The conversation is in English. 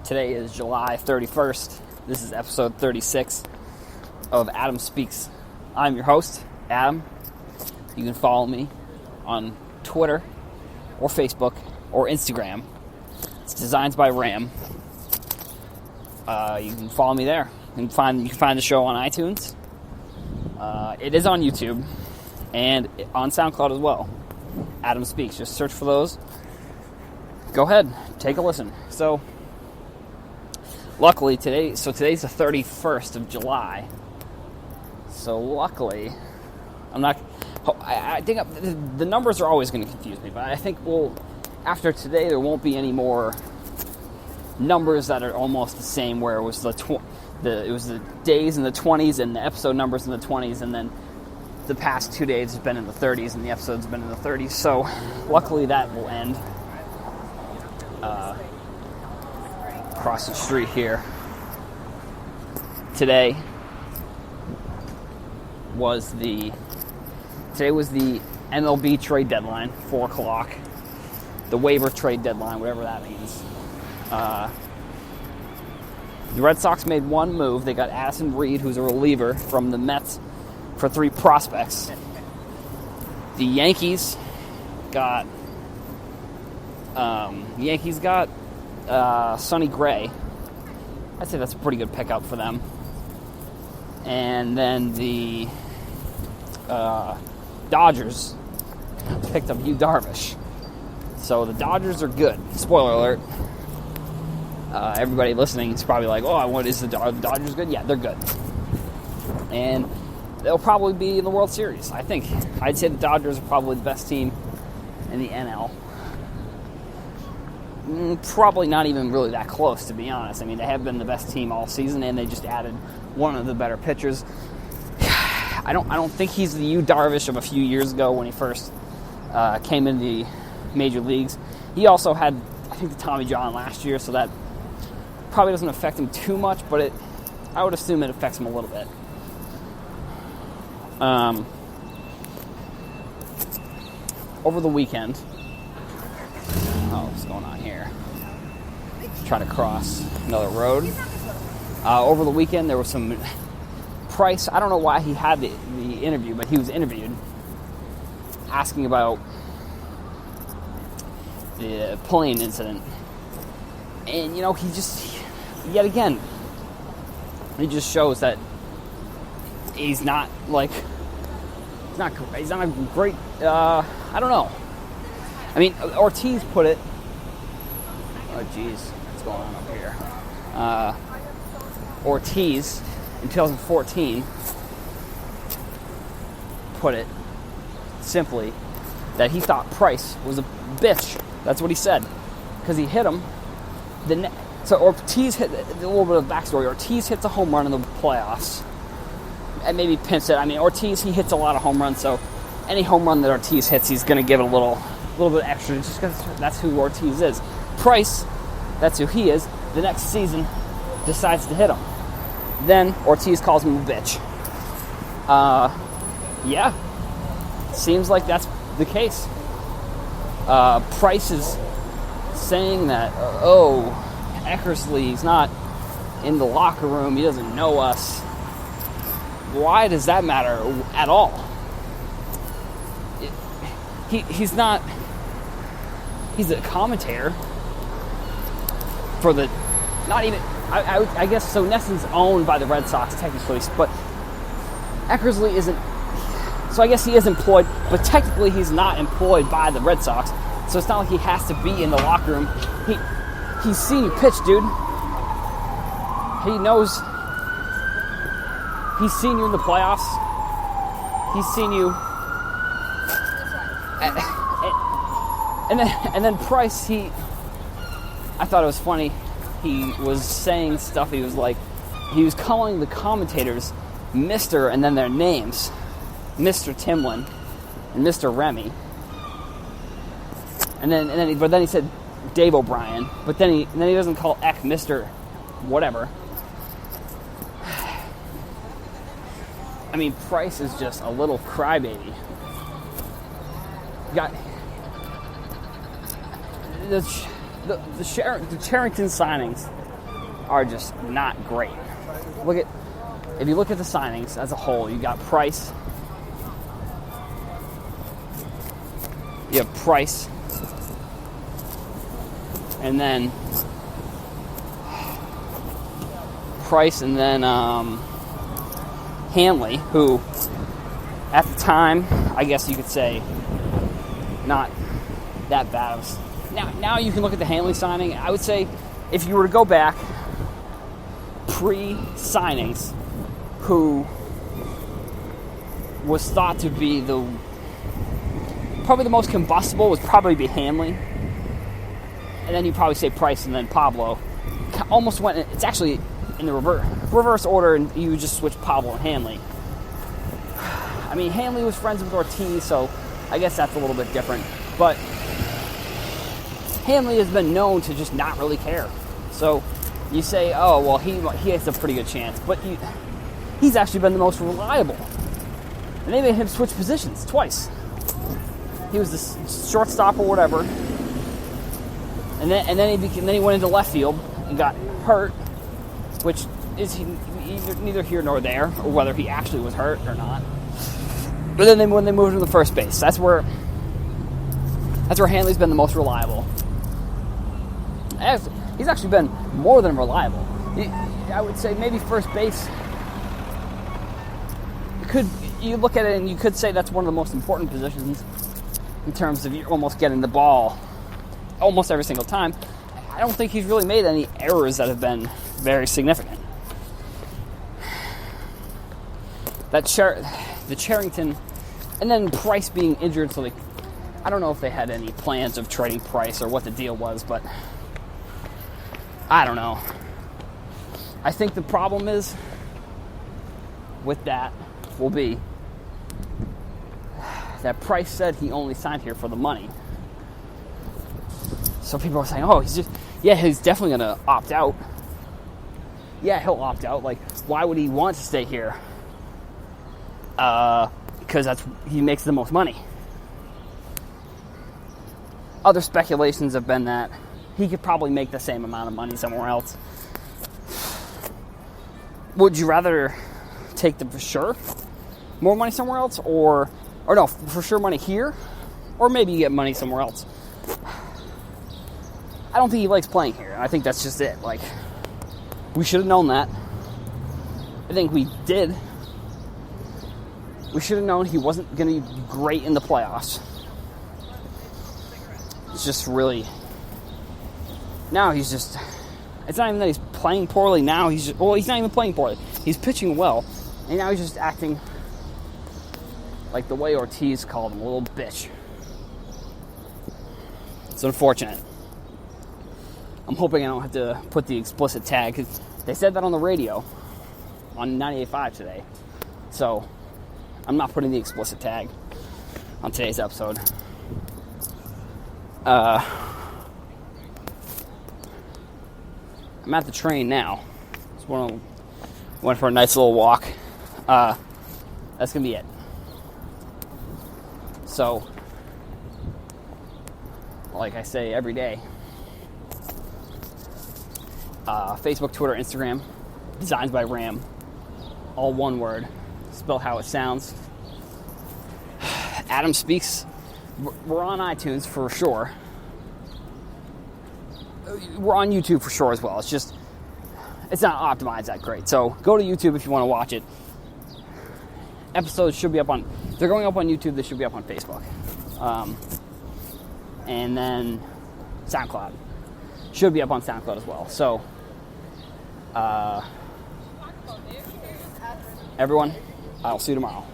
Today is July 31st. This is episode 36 of Adam Speaks. I'm your host, Adam. You can follow me on Twitter or Facebook or Instagram. It's Designs by Ram. You can follow me there. You can find the show on iTunes. It is on YouTube and on SoundCloud as well. Adam Speaks. Just search for those. Go ahead, take a listen. So, luckily today's the 31st of July. So luckily, I think the numbers are always going to confuse me, but I think after today there won't be any more numbers that are almost the same, where it was the days in the 20s and the episode numbers in the 20s, and then the past 2 days have been in the 30s and the episodes have been in the 30s. So luckily that will end. Across the street here. Today was the MLB trade deadline, 4 o'clock. The waiver trade deadline, whatever that means. The Red Sox made one move. They got Addison Reed, who's a reliever from the Mets, for 3 prospects. The Yankees got Sonny Gray. I'd say that's a pretty good pickup for them. And then the Dodgers picked up Yu Darvish. So the Dodgers are good. Spoiler alert. Everybody listening is probably like, oh, what is the Dodgers good? Yeah, they're good. And they'll probably be in the World Series, I think. I'd say the Dodgers are probably the best team in the NL. Probably not even really that close, to be honest. I mean, they have been the best team all season, and they just added one of the better pitchers. I don't think he's the Yu Darvish of a few years ago when he first came into the major leagues. He also had, I think, the Tommy John last year, so that probably doesn't affect him too much, but I would assume it affects him a little bit. Over the weekend, what's going on here? Trying to cross another road. Over the weekend, there was some Price. I don't know why he had the interview, but he was interviewed asking about the plane incident. And, he just, yet again, he just shows that he's not a great, I don't know. I mean, Ortiz put it, oh geez, what's going on up here? Ortiz, in 2014, put it simply that he thought Price was a bitch. That's what he said, because he hit him. So Ortiz hit, a little bit of backstory, Ortiz hits a home run in the playoffs, and maybe pinched it. I mean, Ortiz, he hits a lot of home runs, so any home run that Ortiz hits, he's going to give it a little bit extra, just because that's who Ortiz is. Price, that's who he is. The next season, decides to hit him. Then Ortiz calls him a bitch. Yeah, seems like that's the case. Price is saying that, Eckersley's not in the locker room. He doesn't know us. Why does that matter at all? He's not. He's a commentator for the. Not even. I guess so. Nesson's owned by the Red Sox technically, but Eckersley isn't. So I guess he is employed, but technically he's not employed by the Red Sox. So it's not like he has to be in the locker room. He's seen you pitch, dude. He knows. He's seen you in the playoffs. He's seen you. And then Price, I thought it was funny. He was saying stuff. He was calling the commentators Mr. and then their names, Mr. Timlin and Mr. Remy. But then he said Dave O'Brien. But then he doesn't call Eck Mr. whatever. I mean, Price is just a little crybaby. Got the Charrington signings are just not great. If you look at the signings as a whole, you got Price. You have Price. And then Hanley, who at the time, I guess you could say, not that bad. Now you can look at the Hanley signing. I would say if you were to go back pre-signings, who was thought to be probably the most combustible would probably be Hanley. And then you probably say Price and then Pablo. Almost went, it's actually in the reverse order, and you just switch Pablo and Hanley. I mean, Hanley was friends with Ortiz, so I guess that's a little bit different. But Hanley has been known to just not really care. So you say, oh, well, he has a pretty good chance. But he's actually been the most reliable. And they made him switch positions twice. He was the shortstop or whatever. And then he went into left field and got hurt, which is neither here nor there, or whether he actually was hurt or not. But then when they moved him to first base, that's where Hanley's been the most reliable. He's actually been more than reliable. I would say maybe first base. You look at it and you could say that's one of the most important positions in terms of you almost getting the ball almost every single time. I don't think he's really made any errors that have been very significant. The Charrington, and then Price being injured, so I don't know if they had any plans of trading Price or what the deal was, but I don't know. I think the problem is with that will be that Price said he only signed here for the money. So people are saying, oh, he's definitely going to opt out. Yeah, he'll opt out. Like, why would he want to stay here? Because he makes the most money. Other speculations have been that he could probably make the same amount of money somewhere else. Would you rather take the for sure more money somewhere else, or no, for sure money here, or maybe you get money somewhere else? I don't think he likes playing here. I think that's just it. Like, we should have known that. I think we did. We should have known he wasn't going to be great in the playoffs. It's just really... Now he's just... It's not even that he's playing poorly now. He's not even playing poorly. He's pitching well. And now he's just acting like the way Ortiz called him, a little bitch. It's unfortunate. I'm hoping I don't have to put the explicit tag, because they said that on the radio on 98.5 today. So I'm not putting the explicit tag on today's episode. I'm at the train now. Just went for a nice little walk. That's gonna be it. So, like I say every day, Facebook, Twitter, Instagram, Designs by Ram, all one word, spelled how it sounds. Adam Speaks. We're on iTunes for sure. We're on YouTube for sure as well. It's just, it's not optimized that great. So go to YouTube if you want to watch it. Episodes should be up on, if they're going up on YouTube, they should be up on Facebook. And then SoundCloud. Should be up on SoundCloud as well. So, everyone, I'll see you tomorrow.